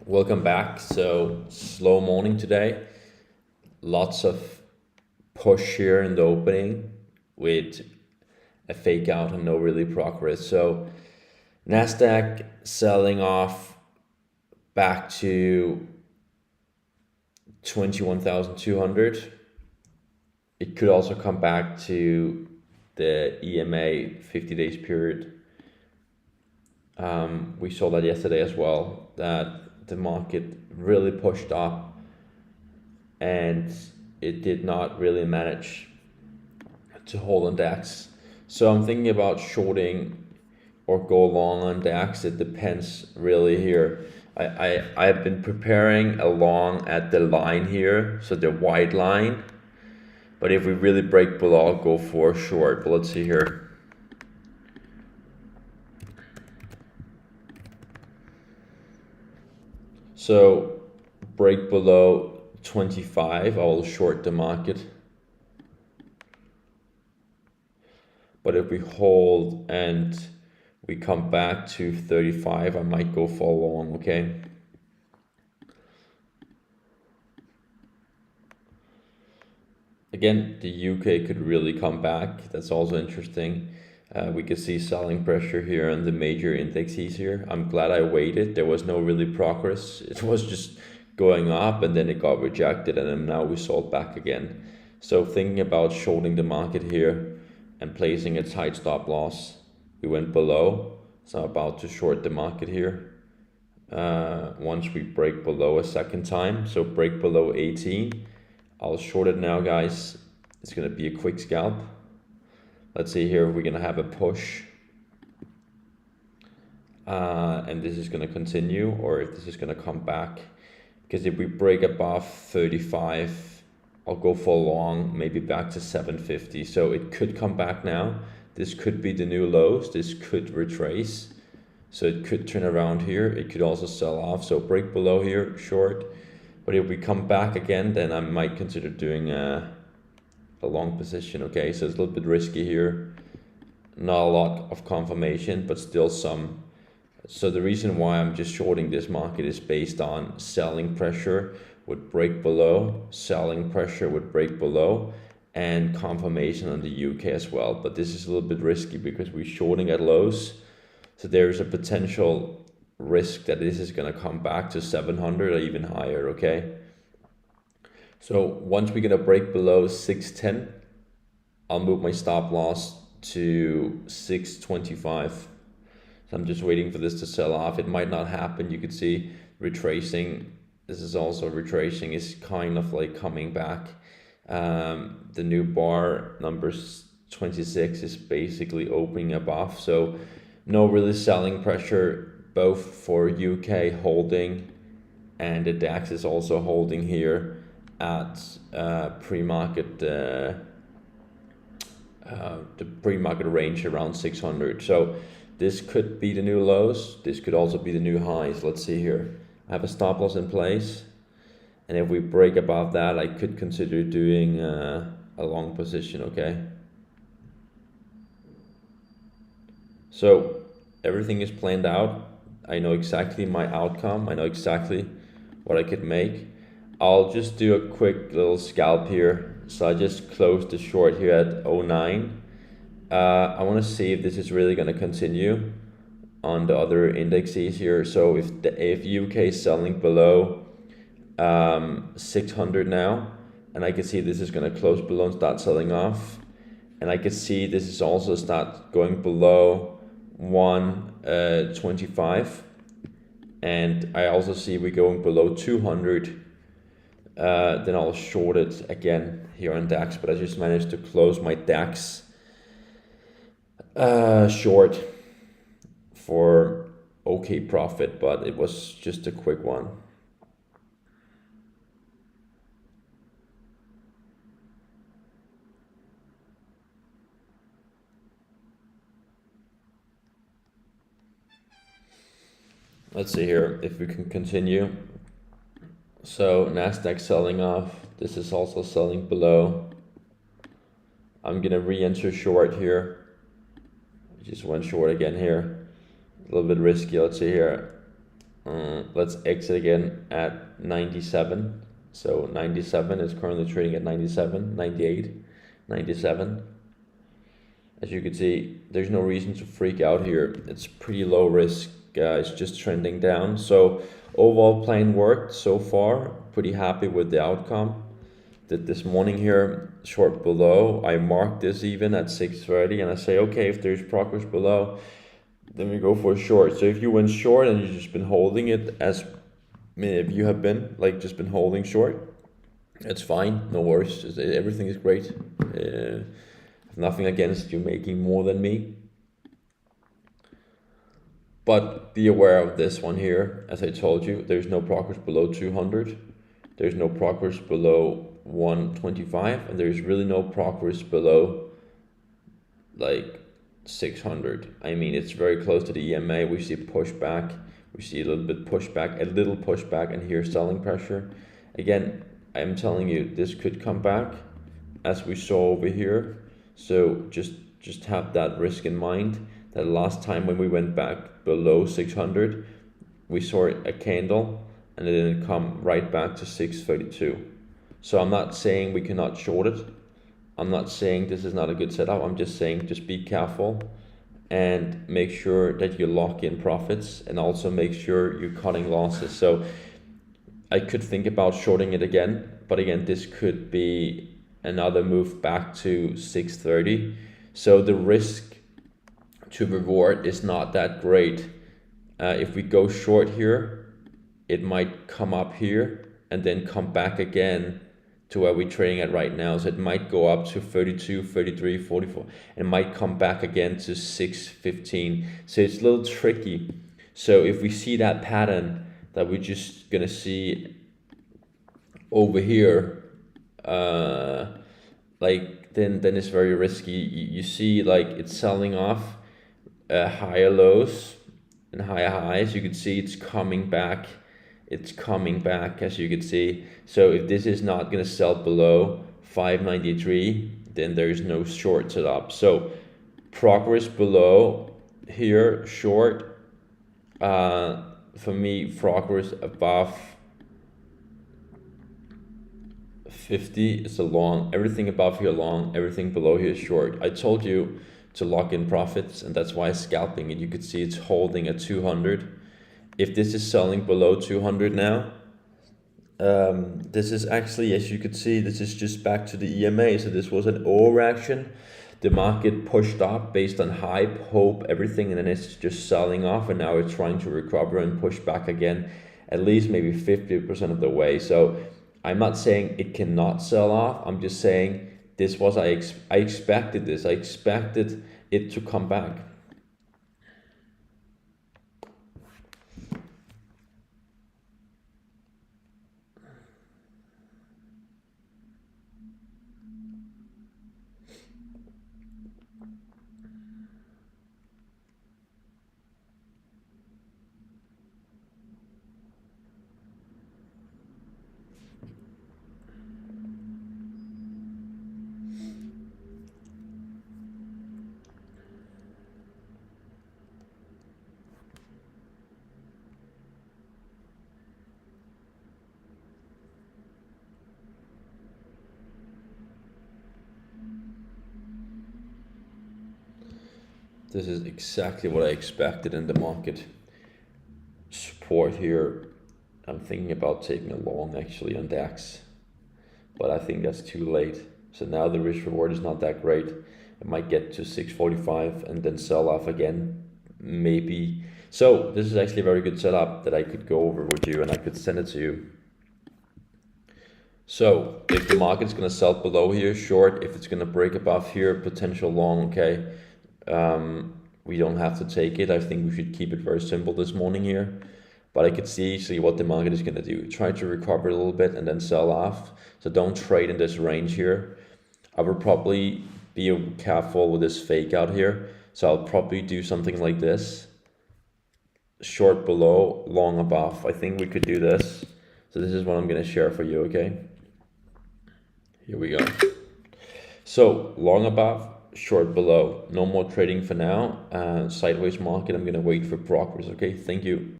Welcome back. So, slow morning today. Lots of push here in the opening with a fake out and no really progress. So, Nasdaq selling off back to 21,200. It could also come back to the EMA 50 days period. We saw that yesterday as well, that the market really pushed up and it did not really manage to hold on DAX. So I'm thinking about shorting or go long on DAX. It depends really here. I've been preparing a long at the line here, so the white line. But if we really break below, I'll go for a short. But let's see here. So break below 25, I will short the market. But if we hold and we come back to 35, I might go for a long, okay? Again, the UK could really come back. That's also interesting. We could see selling pressure here on the major indexes here. I'm glad I waited. There was no really progress. It was just going up and then it got rejected and then now we sold back again. So thinking about shorting the market here and placing a tight stop loss. We went below, so I'm about to short the market here. Once we break below a second time, so break below 18, I'll short it now, guys. It's gonna be a quick scalp. Let's see here if we're gonna have a push. And this is gonna continue, or if this is gonna come back. Because if we break above 35, I'll go for long, maybe back to 750. So it could come back now. This could be the new lows. This could retrace. So it could turn around here. It could also sell off. So break below here, short. But if we come back again, then I might consider doing a long position, okay? So it's a little bit risky here. Not a lot of confirmation, but still some. So the reason why I'm just shorting this market is based on selling pressure would break below, selling pressure would break below, and confirmation on the UK as well. But this is a little bit risky because we're shorting at lows. So there is a potential risk that this is going to come back to 700 or even higher, okay? So once we're going to break below 610, I'll move my stop loss to 625. So I'm just waiting for this to sell off. It might not happen. You could see retracing. This is also retracing, is kind of like coming back. The new bar number 26 is basically opening above. So no really selling pressure, both for UK holding and the DAX is also holding here at pre-market, the pre-market range around 600. So this could be the new lows. This could also be the new highs. Let's see here. I have a stop loss in place. And if we break above that, I could consider doing a long position, okay? So everything is planned out. I know exactly my outcome. I know exactly what I could make. I'll just do a quick little scalp here. So I just closed the short here at 09. I want to see if this is really going to continue on the other indexes here. So if UK is selling below 600 now, and I can see this is going to close below and start selling off, and I can see this is also start going below 125, and I also see we're going below 200. Then I'll short it again here on DAX, but I just managed to close my DAX short for okay profit, but it was just a quick one. Let's see here if we can continue. So Nasdaq selling off. This is also selling below. I'm gonna re-enter short here. Just went short again here. A little bit risky. Let's see here. Let's exit again at 97. So 97 is currently trading at 97, 98, 97. As you can see, there's no reason to freak out here. It's pretty low risk, guys, just trending down. So overall plan worked so far. Pretty happy with the outcome. Did this morning here, short below. I marked this even at 6:30 and I say, okay, if there's progress below, then we go for a short. So if you went short and you've just been holding it, as many of you have been, like just been holding short, it's fine, no worries, everything is great. Nothing against you making more than me. But be aware of this one here. As I told you, there's no progress below 200. There's no progress below 125. And there's really no progress below like 600. I mean, it's very close to the EMA. We see pushback. We see a little bit pushback, and here selling pressure. Again, I'm telling you, this could come back as we saw over here. So just have that risk in mind, that last time when we went back below 600, we saw a candle and it didn't come right back to 632. So I'm not saying we cannot short it. I'm not saying this is not a good setup. I'm just saying just be careful and make sure that you lock in profits, and also make sure you're cutting losses. So I could think about shorting it again, but again, this could be another move back to 630. So the risk to reward is not that great. If we go short here, it might come up here and then come back again to where we're trading at right now. So it might go up to 32, 33, 44, and might come back again to 615. So it's a little tricky. So if we see that pattern that we're just gonna see over here, like then it's very risky. You see, like, it's selling off higher lows and higher highs. You can see it's coming back. It's coming back, as you can see. So if this is not going to sell below 593, then there is no short set up. So progress below here, short. For me, progress above 50 is a long. Everything above here long, everything below here is short. I told you to lock in profits, and that's why scalping it. You could see it's holding at 200. If this is selling below 200 now, this is actually, as you could see, this is just back to the EMA. So this was an overreaction. The market pushed up based on hype, hope, everything, and then it's just selling off, and now it's trying to recover and push back again, at least maybe 50% of the way. So I'm not saying it cannot sell off. I'm just saying this was, I expected this. I expected it to come back. This is exactly what I expected in the market. Support here. I'm thinking about taking a long actually on DAX, but I think that's too late. So now the risk reward is not that great. It might get to 645 and then sell off again, maybe. So this is actually a very good setup that I could go over with you, and I could send it to you. So if the market's going to sell below here, short. If it's going to break above here, potential long, okay. We don't have to take it. I think we should keep it very simple this morning here. But I could see what the market is going to do. Try to recover a little bit and then sell off. So don't trade in this range here. I would probably be careful with this fake out here. So I'll probably do something like this. Short below, long above. I think we could do this. So this is what I'm going to share for you, okay? Here we go. So long above, short below. No more trading for now. Sideways market. I'm going to wait for progress, okay? Thank you.